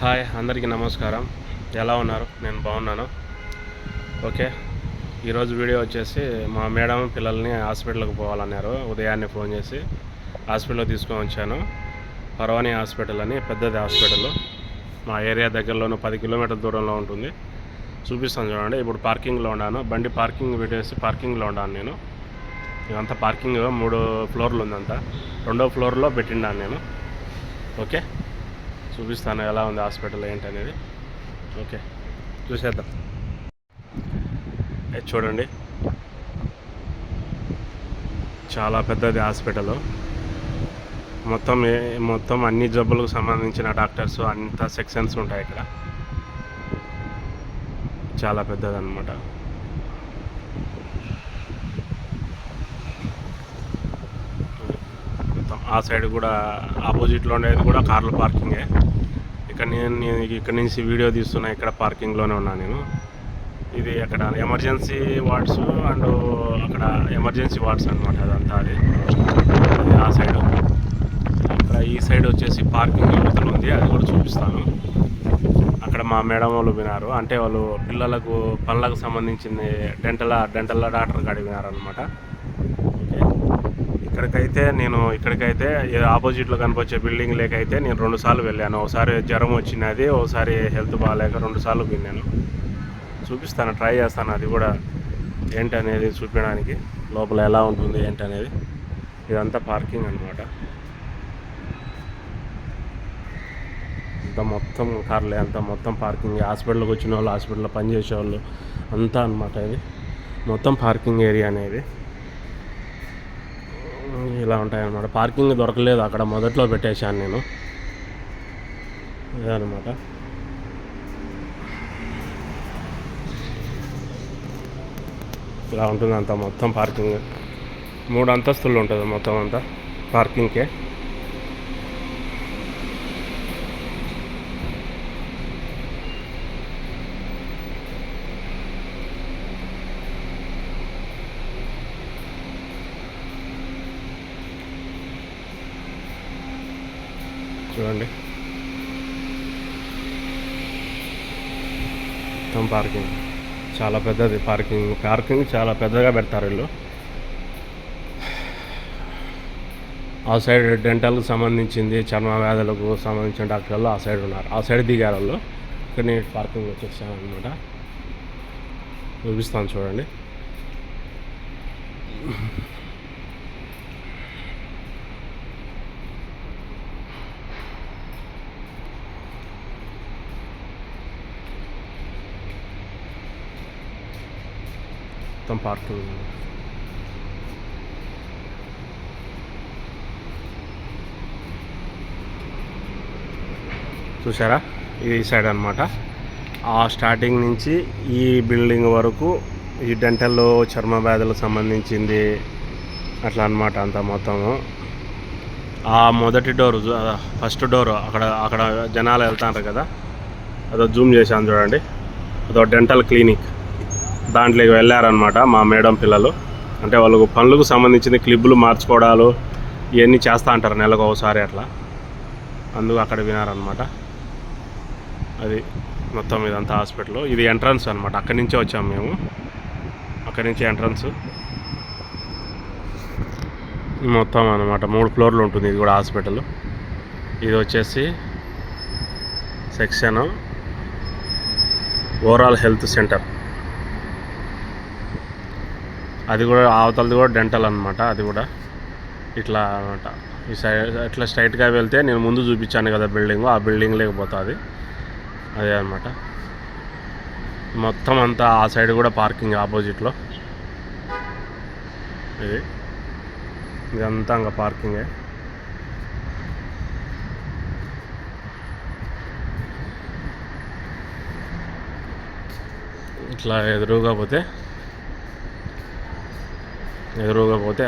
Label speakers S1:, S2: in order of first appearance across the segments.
S1: Hi అందరికీ నమస్కారం. ఎలా ఉన్నారు? నేను బాగున్నాను. ఓకే, ఈరోజు వీడియో వచ్చేసి మా మేడం పిల్లల్ని హాస్పిటల్కి పోవాలన్నారు. ఉదయాన్నే ఫోన్ చేసి హాస్పిటల్కి తీసుకొని వచ్చాను. పర్వాణి హాస్పిటల్ అని పెద్దది హాస్పిటల్, మా ఏరియా దగ్గరలోనూ 10 కిలోమీటర్ల దూరంలో ఉంటుంది. చూపిస్తాను చూడండి. ఇప్పుడు పార్కింగ్లో ఉన్నాను. బండి పార్కింగ్ పెట్టేసి పార్కింగ్లో ఉన్నాను నేను. ఇదంతా పార్కింగ్ 3 ఫ్లోర్లు ఉందంతా. 2వ ఫ్లోర్లో పెట్టిన్నాను నేను. ఓకే, చూపిస్తాను ఎలా ఉంది హాస్పిటల్ ఏంటనేది. ఓకే, చూసేద్దాం. చూడండి, చాలా పెద్దది హాస్పిటల్. మొత్తం అన్ని జబ్బులకు సంబంధించిన డాక్టర్స్ అంత సెక్షన్స్ ఉంటాయి ఇక్కడ. చాలా పెద్దది అన్నమాట. ఆ సైడ్ కూడా ఆపోజిట్లో ఉండేది కూడా కార్ల పార్కింగే. ఇక్కడ నుంచి వీడియో తీస్తున్నా. ఇక్కడ పార్కింగ్లోనే ఉన్నా నేను. ఇది అక్కడ ఎమర్జెన్సీ వార్డ్స్ అండ్ అక్కడ ఎమర్జెన్సీ వార్డ్స్ అనమాట. అదంతా అది ఆ సైడ్. ఇక్కడ ఈ సైడ్ వచ్చేసి పార్కింగ్ యువతలు ఉంది, అది కూడా చూపిస్తాను. అక్కడ మా మేడం వాళ్ళు వినారు, అంటే వాళ్ళు పిల్లలకు పనులకు సంబంధించింది డెంటల్ డాక్టర్ కాడికి వినారనమాట. ఇక్కడికైతే ఆపోజిట్లో కనిపించే బిల్డింగ్ లేకైతే నేను 2 సార్లు వెళ్ళాను. ఒకసారి జ్వరం వచ్చినది, ఒకసారి హెల్త్ బాగాలేక 2 సార్లు విన్నాను. చూపిస్తాను, ట్రై చేస్తాను అది కూడా ఏంటనేది చూపించడానికి, లోపల ఎలా ఉంటుంది ఏంటనేది. ఇదంతా పార్కింగ్ అనమాట. అంతా మొత్తం కార్లే, అంతా మొత్తం పార్కింగ్. హాస్పిటల్కి వచ్చిన వాళ్ళు, హాస్పిటల్లో పనిచేసే వాళ్ళు అంతా అనమాట. ఇది మొత్తం పార్కింగ్ ఏరియా అనేది ఇలా ఉంటాయన్నమాట. పార్కింగ్ దొరకలేదు అక్కడ, మొదట్లో పెట్టేశాను నేను. ఇదనమాట. ఇలా ఉంటుంది అంతా మొత్తం పార్కింగ్. 3 అంతస్తులు ఉంటుంది మొత్తం అంతా పార్కింగ్కే. చూడండి, మొత్తం పార్కింగ్ చాలా పెద్దది. పార్కింగ్ చాలా పెద్దగా పెడతారు వీళ్ళు. ఆ సైడ్ డెంటల్కి సంబంధించింది, చర్మ వ్యాధులకు సంబంధించిన డాక్టర్లు ఆ సైడ్ ఉన్నారు. ఆ సైడ్ దిగారు వాళ్ళు. ఇక్కడ నేను పార్కింగ్ వచ్చేసాను అనమాట. చూపిస్తాను చూడండి. మొత్తం పార్కింగ్. చూసారా, ఈ సైడ్ అనమాట. ఆ స్టార్టింగ్ నుంచి ఈ బిల్డింగ్ వరకు ఈ డెంటల్లో చర్మ వ్యాధులకు సంబంధించింది అట్లా అనమాట. అంతా మొత్తము ఆ మొదటి డోరు, ఫస్ట్ డోరు, అక్కడ జనాలు వెళ్తారు కదా, అదో జూమ్ చేశాను చూడండి. అదో డెంటల్ క్లినిక్. దాంట్లోకి వెళ్ళారనమాట మా మేడం పిల్లలు. అంటే వాళ్ళకు పనులకు సంబంధించిన క్లిప్పులు మార్చుకోవడాలు ఇవన్నీ చేస్తూ అంటారు నెలకు ఒకసారి అట్లా. అందుకు అక్కడ వినారనమాట. అది మొత్తం ఇదంతా హాస్పిటల్. ఇది ఎంట్రన్స్ అనమాట. అక్కడి నుంచే వచ్చాము మేము. అక్కడి నుంచి ఎంట్రన్స్ మొత్తం అనమాట. 3 ఫ్లోర్లు ఉంటుంది ఇది కూడా హాస్పిటల్. ఇది వచ్చేసి సెక్షన్ ఓవరాల్ హెల్త్ సెంటర్. అది కూడా అవతలది కూడా డెంటల్ అనమాట. అది కూడా ఇట్లా అనమాట. ఈ సైడ్ ఇట్లా స్ట్రైట్గా వెళ్తే నేను ముందు చూపించాను కదా బిల్డింగ్, ఆ బిల్డింగ్ లేకపోతుంది. అదే అనమాట. మొత్తం అంతా ఆ సైడ్ కూడా పార్కింగ్ ఆపోజిట్లో. ఇదంతా ఇంకా పార్కింగే. ఇట్లా ఎదురుగా పోతే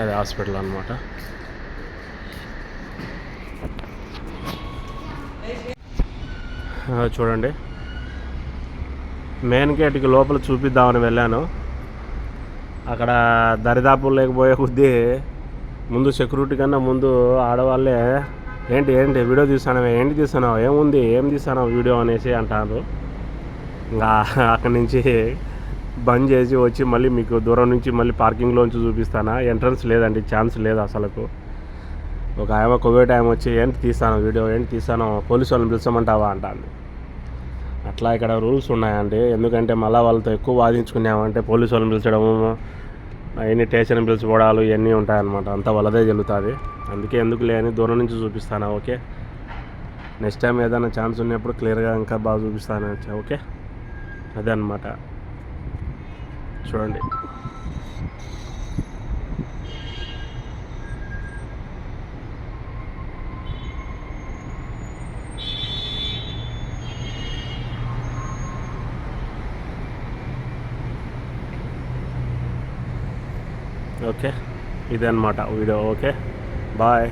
S1: అది హాస్పిటల్ అనమాట. చూడండి, మెయిన్ గేట్కి లోపల చూపిద్దామని వెళ్ళాను. అక్కడ దరిదాపు లేకపోయే కొద్దీ ముందు సెక్యూరిటీ కన్నా ముందు ఆడవాళ్ళే ఏంటి ఏంటి వీడియో తీస్తున్నావు, ఏంటి తీస్తున్నావు, ఏముంది ఏం తీస్తున్నావు వీడియో అనేసి అంటారు. ఇంకా అక్కడి నుంచి బంద్ చేసి వచ్చి మళ్ళీ మీకు దూరం నుంచి మళ్ళీ పార్కింగ్లోంచి చూపిస్తానా. ఎంట్రన్స్ లేదండి, ఛాన్స్ లేదు అసలుకు. ఒక ఆమె కోవిడ్ టైం వచ్చి ఏంటి తీస్తాను వీడియో, ఏంటి తీస్తాను, పోలీసు వాళ్ళని పిలిచమంటావా అంటాను. అట్లా ఇక్కడ రూల్స్ ఉన్నాయండి. ఎందుకంటే మళ్ళీ వాళ్ళతో ఎక్కువ వాదించుకున్నామంటే పోలీసు వాళ్ళని పిలిచడము, అవన్నీ స్టేషన్ పిలిచిపోవడాలు ఇవన్నీ ఉంటాయన్నమాట. అంతా వాళ్ళదే జరుగుతుంది. అందుకే ఎందుకులే అని దూరం నుంచి చూపిస్తాను. ఓకే, నెక్స్ట్ టైం ఏదైనా ఛాన్స్ ఉన్నప్పుడు క్లియర్గా ఇంకా బాగా చూపిస్తాను. ఓకే, అదే అన్నమాట. చూడండి. ఓకే, ఇదే అన్నమాట వీడియో. Okay, bye.